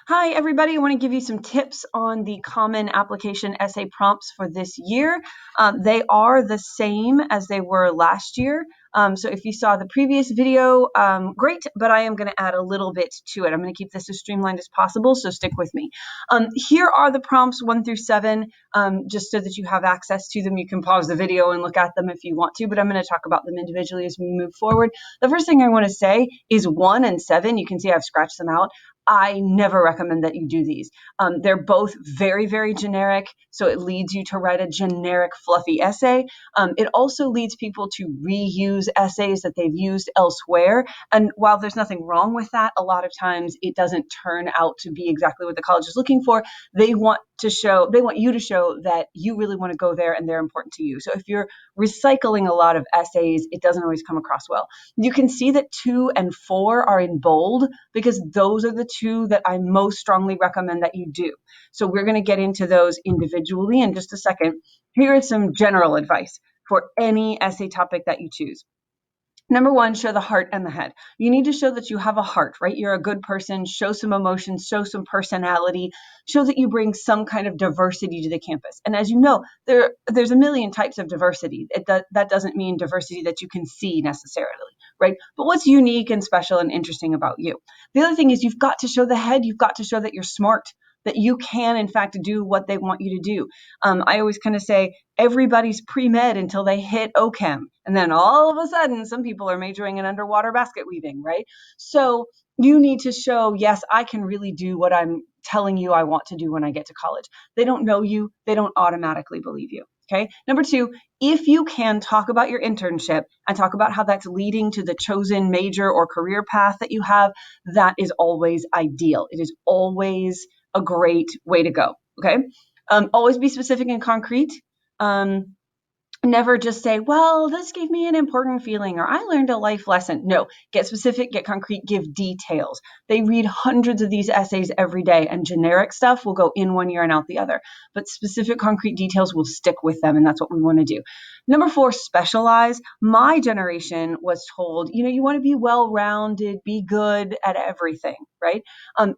Hi, everybody. I want to give you some tips on the Common Application essay prompts for this year. They are the same as they were last year. So if you saw the previous video, great, but I am going to add a little bit to it. I'm going to keep this as streamlined as possible, so stick with me. Here are the prompts 1 through 7, just so that you have access to them. You can pause the video and look at them if you want to, but I'm going to talk about them individually as we move forward. The first thing I want to say is 1 and 7. You can see I've scratched them out. I never recommend that you do these. They're both very, very generic, so it leads you to write a generic, fluffy essay. It also leads people to reuse essays that they've used elsewhere. And while there's nothing wrong with that, a lot of times it doesn't turn out to be exactly what the college is looking for. They want you to show that you really want to go there and they're important to you. So if you're recycling a lot of essays, it doesn't always come across well. You can see that 2 and 4 are in bold because those are the 2 that I most strongly recommend that you do. So we're going to get into those individually in just a second. Here is some general advice for any essay topic that you choose. Number 1, show the heart and the head. You need to show that you have a heart, right? You're a good person, show some emotions, show some personality, show that you bring some kind of diversity to the campus. And as you know, there's a million types of diversity. That doesn't mean diversity that you can see necessarily, right? But what's unique and special and interesting about you? The other thing is you've got to show the head. You've got to show that you're smart, that you can, in fact, do what they want you to do. I always kind of say everybody's pre-med until they hit OChem. And then all of a sudden, some people are majoring in underwater basket weaving, right? So you need to show, yes, I can really do what I'm telling you I want to do when I get to college. They don't know you. They don't automatically believe you. Okay. Number 2, if you can talk about your internship and talk about how that's leading to the chosen major or career path that you have, that is always ideal. It is always a great way to go. Okay. Always be specific and concrete. Never just say, well, this gave me an important feeling or I learned a life lesson. No, get specific, get concrete, give details. They read hundreds of these essays every day and generic stuff will go in one ear and out the other. But specific concrete details will stick with them, and that's what we want to do. Number 4, specialize. My generation was told, you want to be well-rounded, be good at everything, right?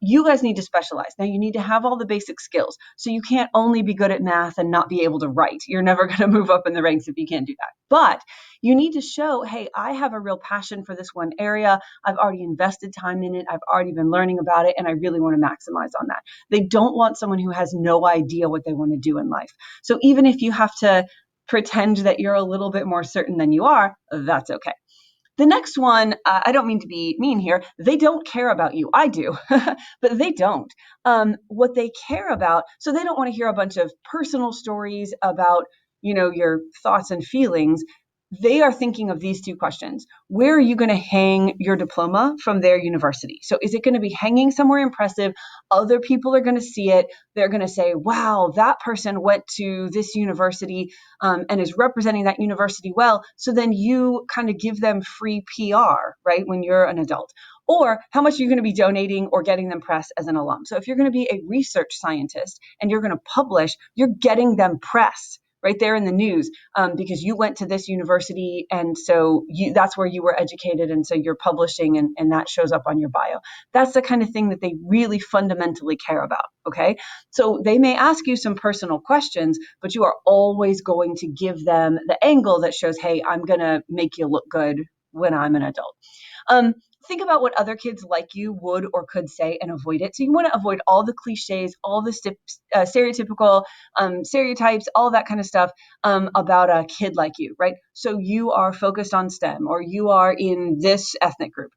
You guys need to specialize. Now you need to have all the basic skills. So you can't only be good at math and not be able to write. You're never going to move up in the ranks if you can't do that. But you need to show, hey, I have a real passion for this one area. I've already invested time in it. I've already been learning about it, and I really want to maximize on that. They don't want someone who has no idea what they want to do in life. So even if you have to pretend that you're a little bit more certain than you are, that's okay. The next one, I don't mean to be mean here. They don't care about you. I do, but they don't. What they care about, so they don't want to hear a bunch of personal stories about, your thoughts and feelings. They are thinking of these 2 questions. Where are you going to hang your diploma from their university? So is it going to be hanging somewhere impressive? Other people are going to see it. They're going to say, wow, that person went to this university and is representing that university well. So then you kind of give them free PR, right, when you're an adult. Or how much are you going to be donating or getting them press as an alum? So if you're going to be a research scientist and you're going to publish, you're getting them press right there in the news because you went to this university and so that's where you were educated and so you're publishing and that shows up on your bio. That's the kind of thing that they really fundamentally care about, okay? So they may ask you some personal questions, but you are always going to give them the angle that shows, hey, I'm going to make you look good when I'm an adult. Think about what other kids like you would or could say and avoid it. So you want to avoid all the cliches, all the stereotypical stereotypes, all that kind of stuff about a kid like you, right? So you are focused on STEM or you are in this ethnic group.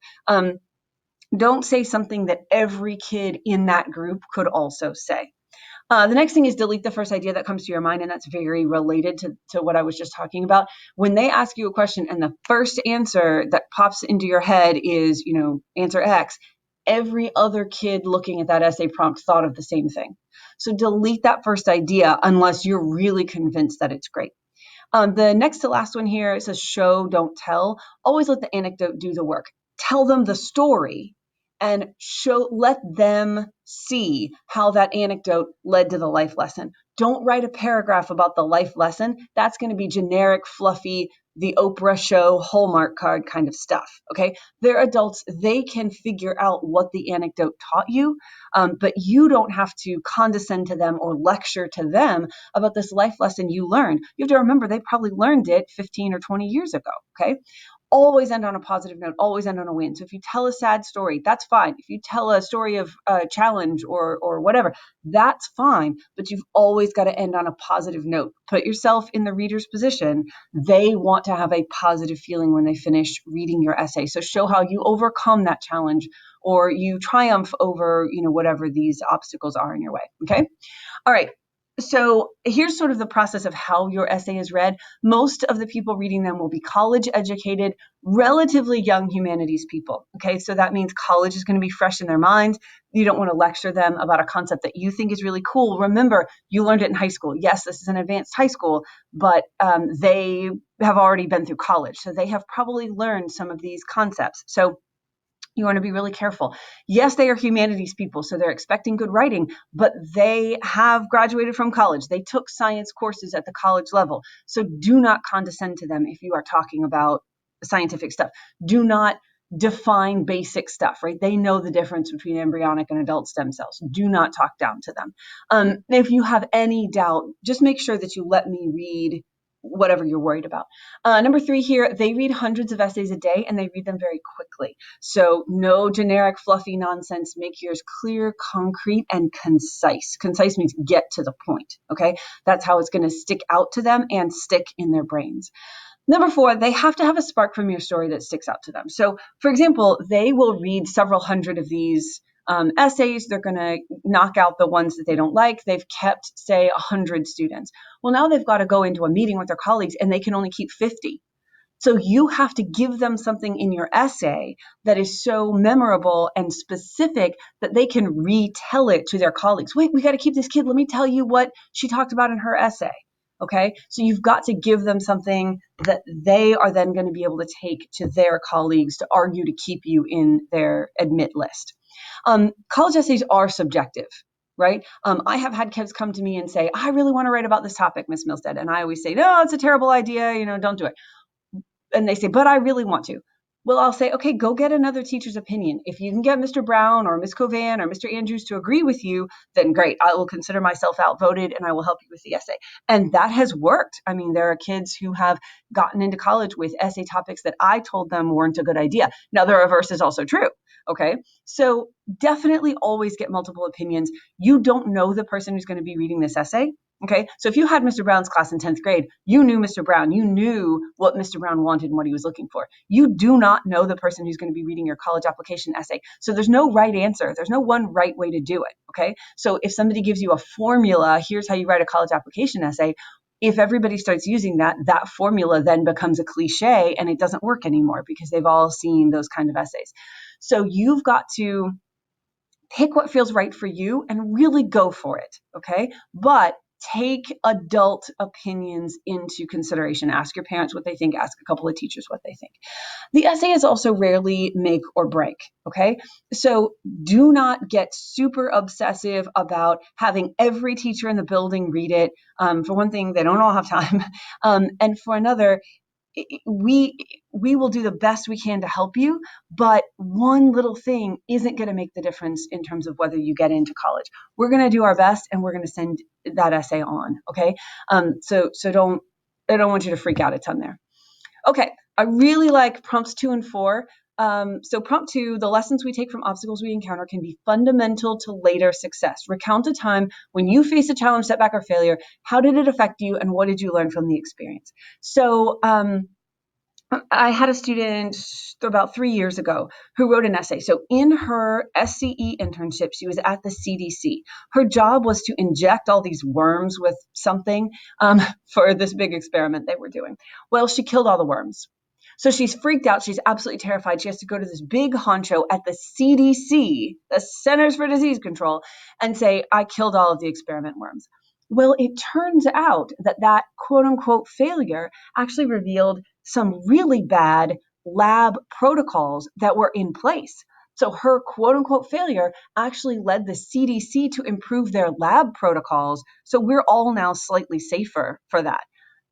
Don't say something that every kid in that group could also say. The next thing is delete the first idea that comes to your mind, and that's very related to what I was just talking about. When they ask you a question and the first answer that pops into your head is, answer X, every other kid looking at that essay prompt thought of the same thing. So delete that first idea unless you're really convinced that it's great. The next to last one here, it says show, don't tell. Always let the anecdote do the work. Tell them the story and let them see how that anecdote led to the life lesson. Don't write a paragraph about the life lesson. That's going to be generic, fluffy, the Oprah show Hallmark card kind of stuff. Okay. They're adults. They can figure out what the anecdote taught you, but you don't have to condescend to them or lecture to them about this life lesson you learned. You have to remember they probably learned it 15 or 20 years ago. Okay. Always end on a positive note, always end on a win. So if you tell a sad story, that's fine. If you tell a story of a challenge or whatever, that's fine. But you've always got to end on a positive note. Put yourself in the reader's position. They want to have a positive feeling when they finish reading your essay. So show how you overcome that challenge or you triumph over, whatever these obstacles are in your way. Okay. All right. So here's sort of the process of how your essay is read. Most of the people reading them will be college educated, relatively young humanities people. Okay, so that means college is going to be fresh in their minds. You don't want to lecture them about a concept that you think is really cool. Remember, you learned it in high school. Yes, this is an advanced high school, but they have already been through college. So they have probably learned some of these concepts. So you want to be really careful. Yes, they are humanities people, so they're expecting good writing, but they have graduated from college. They took science courses at the college level. So do not condescend to them if you are talking about scientific stuff. Do not define basic stuff, right? They know the difference between embryonic and adult stem cells. Do not talk down to them. If you have any doubt, just make sure that you let me read whatever you're worried about. Number 3 here, they read hundreds of essays a day and they read them very quickly. So no generic fluffy nonsense. Make yours clear, concrete, and concise. Concise means get to the point. Okay. That's how it's going to stick out to them and stick in their brains. Number 4, they have to have a spark from your story that sticks out to them. So for example, they will read several hundred of these essays. They're going to knock out the ones that they don't like. They've kept, say, 100 students. Well, now they've got to go into a meeting with their colleagues and they can only keep 50. So you have to give them something in your essay that is so memorable and specific that they can retell it to their colleagues. Wait, we got to keep this kid. Let me tell you what she talked about in her essay. Okay. So you've got to give them something that they are then going to be able to take to their colleagues to argue to keep you in their admit list. College essays are subjective, right? I have had kids come to me and say, I really want to write about this topic, Miss Milstead. And I always say, no, it's a terrible idea. Don't do it. And they say, but I really want to. Well, I'll say, okay, go get another teacher's opinion. If you can get Mr. Brown or Miss Covan or Mr. Andrews to agree with you, then great. I will consider myself outvoted and I will help you with the essay. And that has worked. I mean, there are kids who have gotten into college with essay topics that I told them weren't a good idea. Now, the reverse is also true. Okay. So definitely always get multiple opinions. You don't know the person who's going to be reading this essay. Okay, so if you had Mr. Brown's class in 10th grade, you knew Mr. Brown, you knew what Mr. Brown wanted and what he was looking for. You do not know the person who's going to be reading your college application essay. So there's no right answer. There's no one right way to do it. Okay, so if somebody gives you a formula, here's how you write a college application essay. If everybody starts using that, that formula then becomes a cliche and it doesn't work anymore because they've all seen those kind of essays. So you've got to pick what feels right for you and really go for it. Okay, but take adult opinions into consideration. Ask your parents what they think. Ask a couple of teachers what they think. The essay is also rarely make or break. Okay. So do not get super obsessive about having every teacher in the building read it. For one thing, they don't all have time. And for another, we will do the best we can to help you, but one little thing isn't going to make the difference in terms of whether you get into college. We're going to do our best and we're going to send that essay on. Okay. So I don't want you to freak out a ton there. Okay. I really like prompts 2 and 4. So prompt 2, the lessons we take from obstacles we encounter can be fundamental to later success. Recount a time when you faced a challenge, setback, or failure. How did it affect you and what did you learn from the experience? So I had a student about 3 years ago who wrote an essay. So in her SCE internship, she was at the CDC. Her job was to inject all these worms with something for this big experiment they were doing. Well, she killed all the worms. So she's freaked out. She's absolutely terrified. She has to go to this big honcho at the CDC, the Centers for Disease Control, and say, I killed all of the experiment worms. Well, it turns out that quote unquote failure actually revealed some really bad lab protocols that were in place. So her quote unquote failure actually led the CDC to improve their lab protocols. So we're all now slightly safer for that.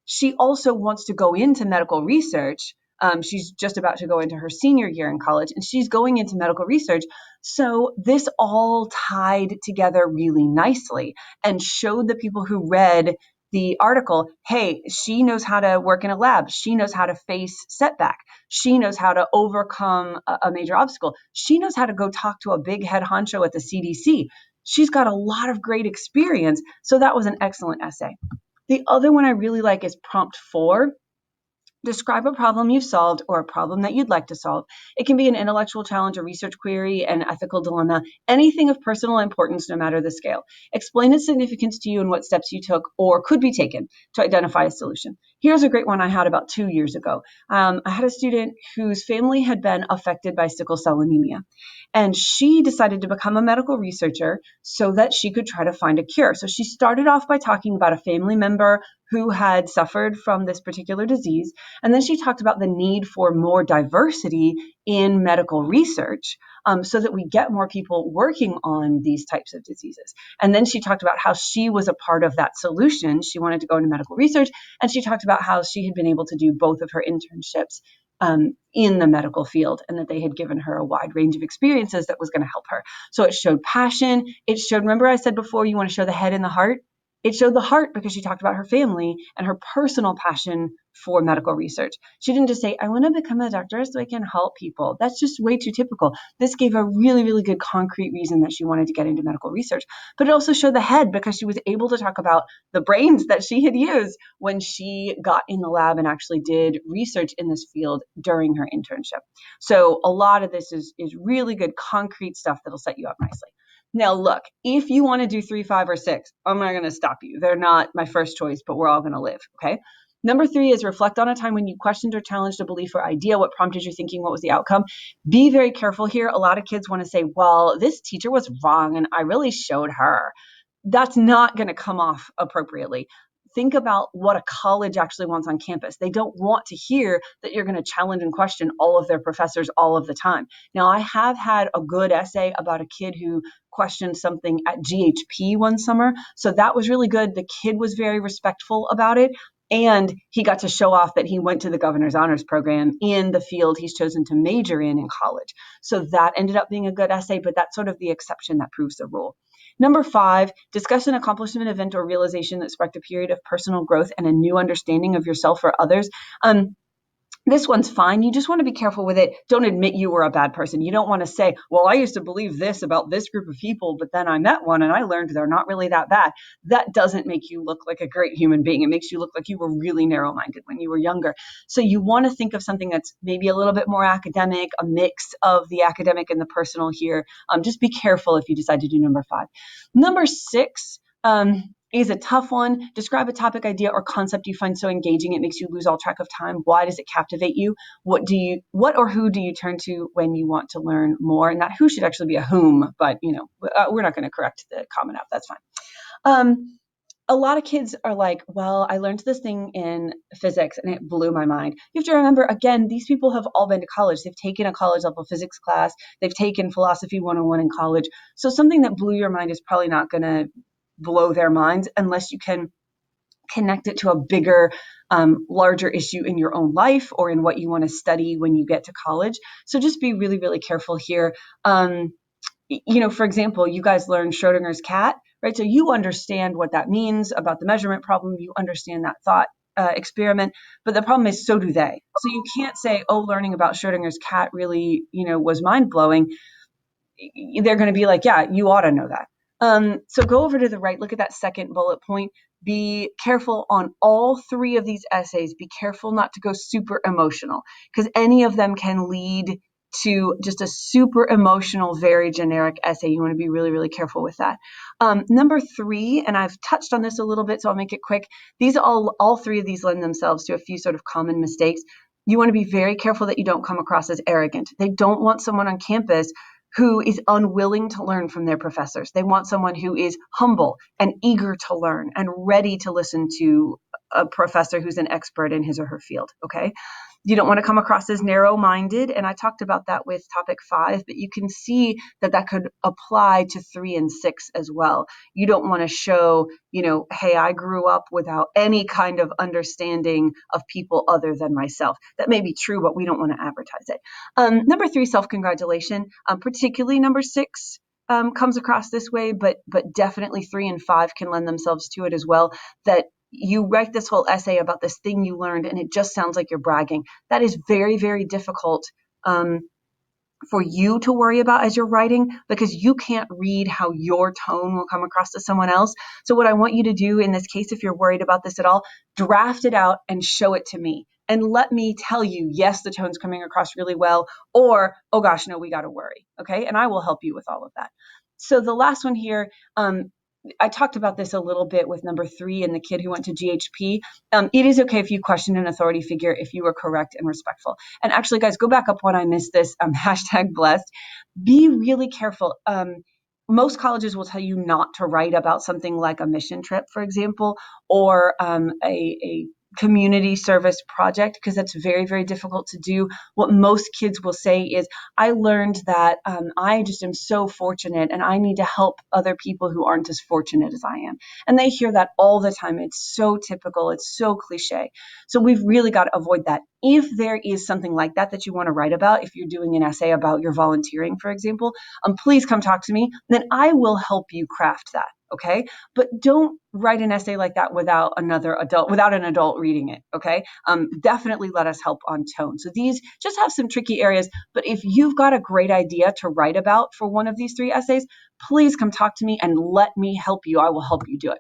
She also wants to go into medical research. She's just about to go into her senior year in college, and she's going into medical research. So this all tied together really nicely and showed the people who read the article, hey, she knows how to work in a lab. She knows how to face setback. She knows how to overcome a major obstacle. She knows how to go talk to a big head honcho at the CDC. She's got a lot of great experience. So that was an excellent essay. The other one I really like is prompt 4. Describe a problem you've solved or a problem that you'd like to solve. It can be an intellectual challenge, a research query, an ethical dilemma, anything of personal importance, no matter the scale. Explain its significance to you and what steps you took or could be taken to identify a solution. Here's a great one I had about 2 years ago. I had a student whose family had been affected by sickle cell anemia, and she decided to become a medical researcher so that she could try to find a cure. So she started off by talking about a family member who had suffered from this particular disease. And then she talked about the need for more diversity in medical research so that we get more people working on these types of diseases. And then she talked about how she was a part of that solution. She wanted to go into medical research. And she talked about how she had been able to do both of her internships in the medical field, and that they had given her a wide range of experiences that was going to help her. So it showed passion. It showed, remember I said before, you want to show the head and the heart? It showed the heart because she talked about her family and her personal passion for medical research. She didn't just say, I want to become a doctor so I can help people. That's just way too typical. This gave a really, really good concrete reason that she wanted to get into medical research. But it also showed the head because she was able to talk about the brains that she had used when she got in the lab and actually did research in this field during her internship. So a lot of this is really good concrete stuff that'll set you up nicely. Now, look, if you want to do 3, 5, or 6, I'm not going to stop you. They're not my first choice, but we're all going to live, okay? Number 3 is reflect on a time when you questioned or challenged a belief or idea. What prompted your thinking? What was the outcome? Be very careful here. A lot of kids want to say, well, this teacher was wrong and I really showed her. That's not going to come off appropriately. Think about what a college actually wants on campus. They don't want to hear that you're going to challenge and question all of their professors all of the time. Now, I have had a good essay about a kid who questioned something at GHP one summer. So that was really good. The kid was very respectful about it. And he got to show off that he went to the governor's honors program in the field he's chosen to major in college. So that ended up being a good essay, but that's sort of the exception that proves the rule. Number 5, discuss an accomplishment, event, or realization that sparked a period of personal growth and a new understanding of yourself or others. This one's fine. You just want to be careful with it. Don't admit you were a bad person. You don't want to say, well, I used to believe this about this group of people, but then I met one and I learned they're not really that bad. That doesn't make you look like a great human being. It makes you look like you were really narrow-minded when you were younger. So you want to think of something that's maybe a little bit more academic, a mix of the academic and the personal here. Just be careful if you decide to do number 5. Number 6, is a tough one. Describe a topic, idea, or concept you find so engaging it makes you lose all track of time. Why does it captivate you? What or who do you turn to when you want to learn more? And that who should actually be a whom, but we're not going to correct the Common App. That's fine. A lot of kids are like, well, I learned this thing in physics and it blew my mind. You have to remember, again, these people have all been to college. They've taken a college level physics class. They've taken philosophy 101 in college. So something that blew your mind is probably not going to blow their minds unless you can connect it to a bigger, larger issue in your own life or in what you want to study when you get to college. So just be really, really careful here. For example, you guys learned Schrodinger's cat, right? So you understand what that means about the measurement problem. You understand that thought experiment, but the problem is so do they. So you can't say, oh, learning about Schrodinger's cat really, was mind blowing. They're going to be like, yeah, you ought to know that. So go over to the right, look at that second bullet point. Be careful on all 3 of these essays. Be careful not to go super emotional because any of them can lead to just a super emotional, very generic essay. You want to be really, really careful with that. Number 3, and I've touched on this a little bit, so I'll make it quick. These all 3 of these lend themselves to a few sort of common mistakes. You want to be very careful that you don't come across as arrogant. They don't want someone on campus who is unwilling to learn from their professors. They want someone who is humble and eager to learn and ready to listen to a professor who's an expert in his or her field, okay? You don't want to come across as narrow-minded, and I talked about that with topic 5, but you can see that that could apply to 3 and 6 as well. You don't want to show, hey, I grew up without any kind of understanding of people other than myself. That may be true, but we don't want to advertise it. Number 3, self-congratulation, particularly number 6 comes across this way, but definitely 3 and 5 can lend themselves to it as well, that you write this whole essay about this thing you learned and it just sounds like you're bragging. That is very, very difficult for you to worry about as you're writing, because you can't read how your tone will come across to someone else. So what I want you to do in this case, if you're worried about this at all, draft it out and show it to me. And let me tell you, yes, the tone's coming across really well, or, oh gosh, no, we got to worry. Okay. And I will help you with all of that. So the last one here, I talked about this a little bit with number 3 and the kid who went to GHP. It is okay if you question an authority figure if you were correct and respectful. And actually, guys, go back up when I missed this, hashtag blessed. Be really careful. Most colleges will tell you not to write about something like a mission trip, for example, or a community service project, because that's very, very difficult to do. What most kids will say is, I learned that I just am so fortunate and I need to help other people who aren't as fortunate as I am. And they hear that all the time. It's so typical. It's so cliche. So we've really got to avoid that. If there is something like that you want to write about, if you're doing an essay about your volunteering, for example, please come talk to me. Then I will help you craft that. Okay. But don't write an essay like that without an adult reading it. Okay. Definitely let us help on tone. So these just have some tricky areas, but if you've got a great idea to write about for one of these 3 essays, please come talk to me and let me help you. I will help you do it.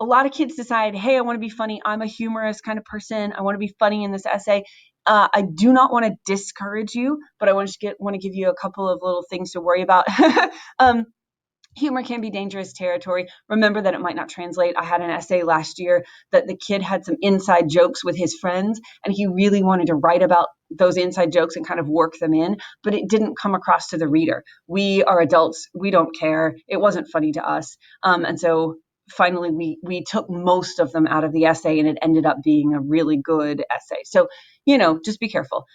A lot of kids decide, hey, I want to be funny. I'm a humorous kind of person. I want to be funny in this essay. I do not want to discourage you, but I want to give you a couple of little things to worry about. Humor can be dangerous territory. Remember that it might not translate. I had an essay last year that the kid had some inside jokes with his friends, and he really wanted to write about those inside jokes and kind of work them in, but it didn't come across to the reader. We are adults. We don't care. It wasn't funny to us. And so finally we took most of them out of the essay, and it ended up being a really good essay. So, just be careful.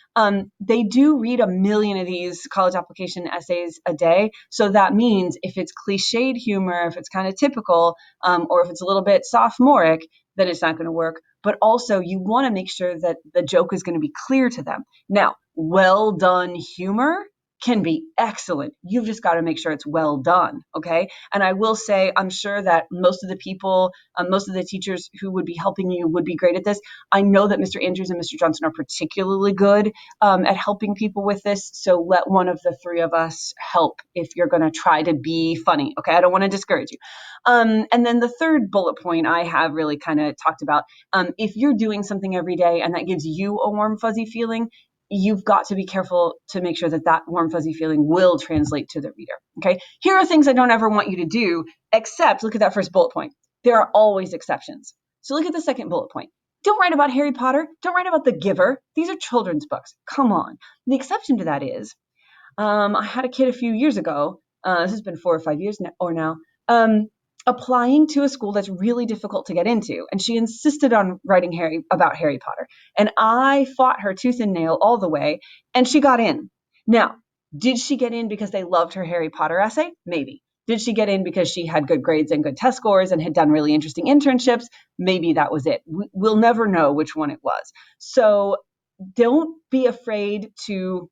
They do read 1 million of these college application essays a day. So that means if it's cliched humor, if it's kind of typical, or if it's a little bit sophomoric, then it's not going to work. But also you want to make sure that the joke is going to be clear to them. Now, well done humor can be excellent. You've just got to make sure it's well done. Okay. And I will say, I'm sure that most of the people, most of the teachers who would be helping you would be great at this. I know that Mr. Andrews and Mr. Johnson are particularly good at helping people with this. So let one of the 3 of us help if you're going to try to be funny. Okay. I don't want to discourage you. And then the third bullet point I have really kind of talked about, if you're doing something every day and that gives you a warm, fuzzy feeling, you've got to be careful to make sure that that warm, fuzzy feeling will translate to the reader. Okay. Here are things I don't ever want you to do, except look at that first bullet point. There are always exceptions. So look at the second bullet point. Don't write about Harry Potter. Don't write about The Giver. These are children's books. Come on. The exception to that is, I had a kid a few years ago. This has been 4 or 5 years now. Applying to a school that's really difficult to get into. And she insisted on writing about Harry Potter. And I fought her tooth and nail all the way, and she got in. Now, did she get in because they loved her Harry Potter essay? Maybe. Did she get in because she had good grades and good test scores and had done really interesting internships? Maybe that was it. We'll never know which one it was. So don't be afraid to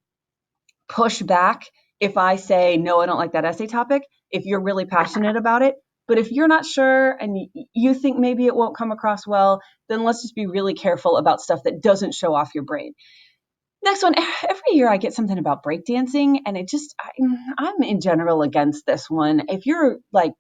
push back if I say, no, I don't like that essay topic, if you're really passionate about it. But if you're not sure and you think maybe it won't come across well, then let's just be really careful about stuff that doesn't show off your brain. Next one, every year I get something about breakdancing, and I'm in general against this one. If you're like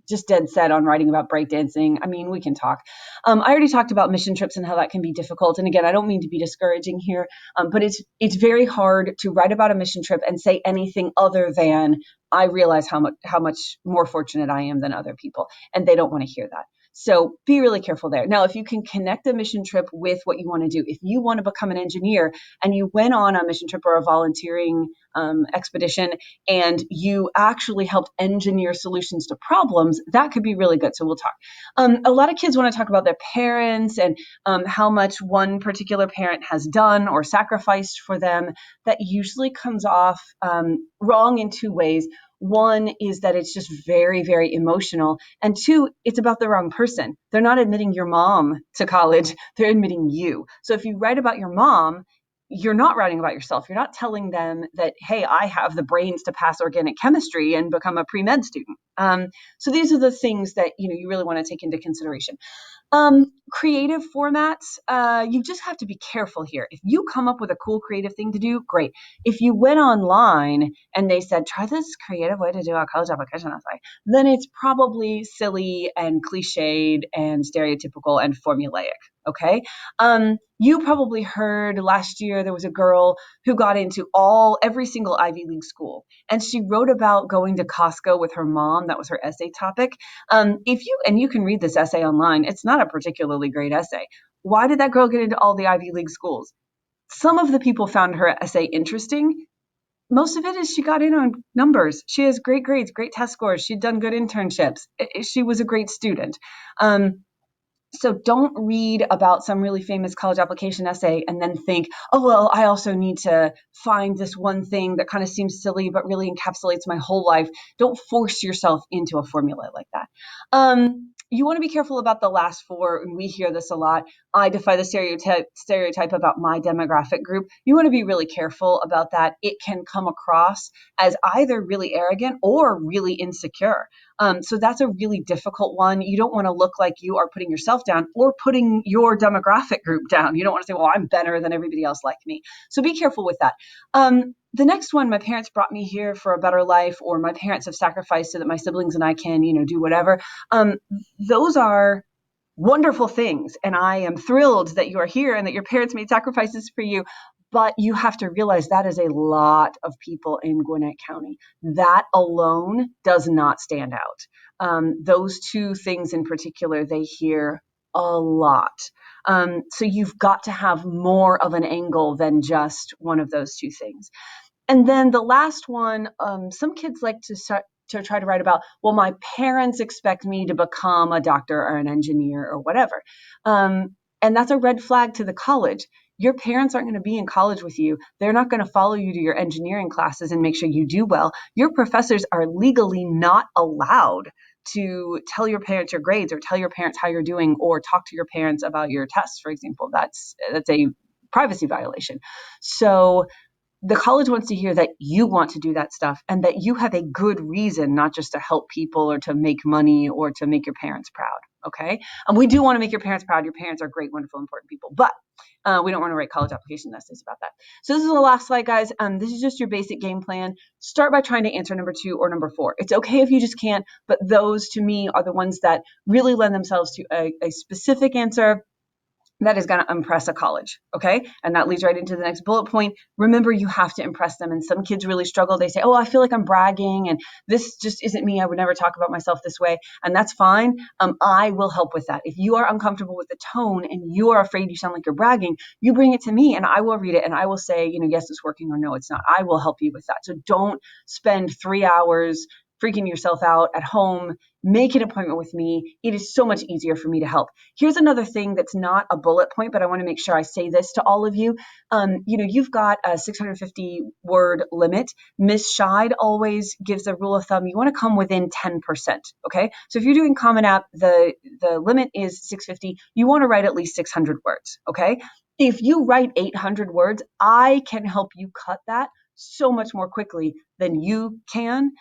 just dead set on writing about breakdancing, I mean, we can talk. I already talked about mission trips and how that can be difficult. And again, I don't mean to be discouraging here, but it's very hard to write about a mission trip and say anything other than, I realize how much more fortunate I am than other people, and they don't want to hear that. So be really careful there. Now, if you can connect a mission trip with what you want to do, if you want to become an engineer and you went on a mission trip or a volunteering expedition and you actually helped engineer solutions to problems, that could be really good. So we'll talk. A lot of kids want to talk about their parents and how much one particular parent has done or sacrificed for them. That usually comes off wrong in two ways. One is that it's just very, very emotional. And two, it's about the wrong person. They're not admitting your mom to college, they're admitting you. So if you write about your mom, you're not writing about yourself. You're not telling them that, hey, I have the brains to pass organic chemistry and become a pre-med student. So these are the things that you really want to take into consideration. Creative formats, you just have to be careful here. If you come up with a cool creative thing to do, great. If you went online and they said, try this creative way to do a college application essay, then it's probably silly and cliched and stereotypical and formulaic. Okay. You probably heard last year there was a girl who got into every single Ivy League school, and she wrote about going to Costco with her mom. That was her essay topic. You can read this essay online, it's not a particularly great essay. Why did that girl get into all the Ivy League schools? Some of the people found her essay interesting. Most of it is she got in on numbers. She has great grades, great test scores. She'd done good internships. She was a great student. So don't read about some really famous college application essay and then think, oh, well, I also need to find this one thing that kind of seems silly but really encapsulates my whole life. Don't force yourself into a formula like that. You want to be careful about the last four, and we hear this a lot. I defy the stereotype about my demographic group. You want to be really careful about that. It can come across as either really arrogant or really insecure. So that's a really difficult one. You don't want to look like you are putting yourself down or putting your demographic group down. You don't want to say, well, I'm better than everybody else like me. So be careful with that. The next one, my parents brought me here for a better life, or my parents have sacrificed so that my siblings and I can, do whatever. Those are wonderful things. And I am thrilled that you are here and that your parents made sacrifices for you. But you have to realize that is a lot of people in Gwinnett County. That alone does not stand out. Those two things in particular, they hear a lot. So you've got to have more of an angle than just one of those two things. And then the last one, some kids like to try to write about, well, my parents expect me to become a doctor or an engineer or whatever. And that's a red flag to the college. Your parents aren't going to be in college with you. They're not going to follow you to your engineering classes and make sure you do well. Your professors are legally not allowed to tell your parents your grades or tell your parents how you're doing or talk to your parents about your tests, for example. That's a privacy violation. So the college wants to hear that you want to do that stuff and that you have a good reason, not just to help people or to make money or to make your parents proud. Okay. And we do want to make your parents proud. Your parents are great, wonderful, important people, but we don't want to write college application essays about that. So this is the last slide, guys. This is just your basic game plan. Start by trying to answer number 2 or number 4. It's okay if you just can't, but those to me are the ones that really lend themselves to a specific answer that is going to impress a college. Okay. And that leads right into the next bullet point. Remember, you have to impress them. And some kids really struggle. They say, oh, I feel like I'm bragging and this just isn't me. I would never talk about myself this way. And that's fine. I will help with that. If you are uncomfortable with the tone and you are afraid you sound like you're bragging, you bring it to me and I will read it and I will say, yes, it's working or no, it's not. I will help you with that. So don't spend 3 hours freaking yourself out at home. Make an appointment with me. It is so much easier for me to help. Here's another thing that's not a bullet point, but I want to make sure I say this to all of you. You've got a 650 word limit. Miss Scheid always gives a rule of thumb. You want to come within 10%. Okay. So if you're doing Common App, the limit is 650. You want to write at least 600 words. Okay. If you write 800 words, I can help you cut that so much more quickly than you can.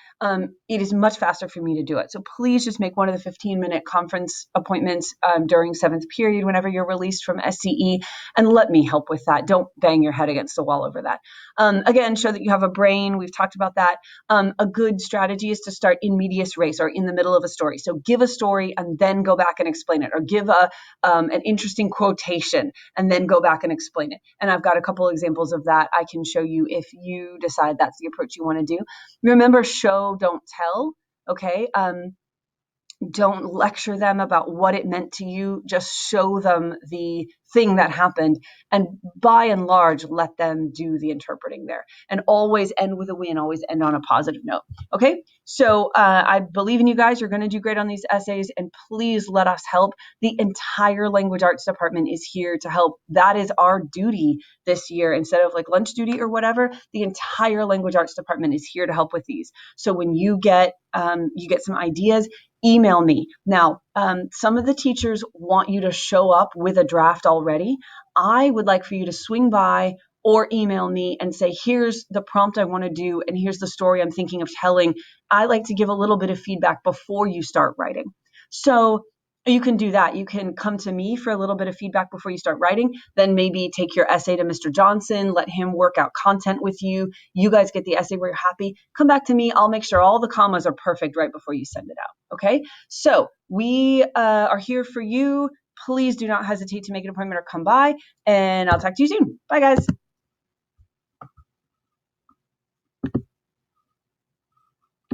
It is much faster for me to do it. So please just make one of the 15-minute conference appointments during 7th period whenever you're released from SCE and let me help with that. Don't bang your head against the wall over that. Again, show that you have a brain. We've talked about that. A good strategy is to start in medias res or in the middle of a story. So give a story and then go back and explain it, or give an interesting quotation and then go back and explain it. And I've got a couple examples of that I can show you if you decide that's the approach you want to do. Remember, show, don't tell. Okay. Don't lecture them about what it meant to you. Just show them the thing that happened. And by and large, let them do the interpreting there. And always end with a win, always end on a positive note. Okay. So I believe in you guys. You're going to do great on these essays. And please let us help. The entire language arts department is here to help. That is our duty this year. Instead of like lunch duty or whatever, the entire language arts department is here to help with these. So when you get some ideas, email me. Now, some of the teachers want you to show up with a draft already. I would like for you to swing by or email me and say, here's the prompt I want to do, and here's the story I'm thinking of telling. I like to give a little bit of feedback before you start writing. So you can do that. You can come to me for a little bit of feedback before you start writing, then maybe take your essay to Mr. Johnson, let him work out content with you. You guys get the essay where you're happy. Come back to me. I'll make sure all the commas are perfect right before you send it out. Okay. So we are here for you. Please do not hesitate to make an appointment or come by, and I'll talk to you soon. Bye, guys.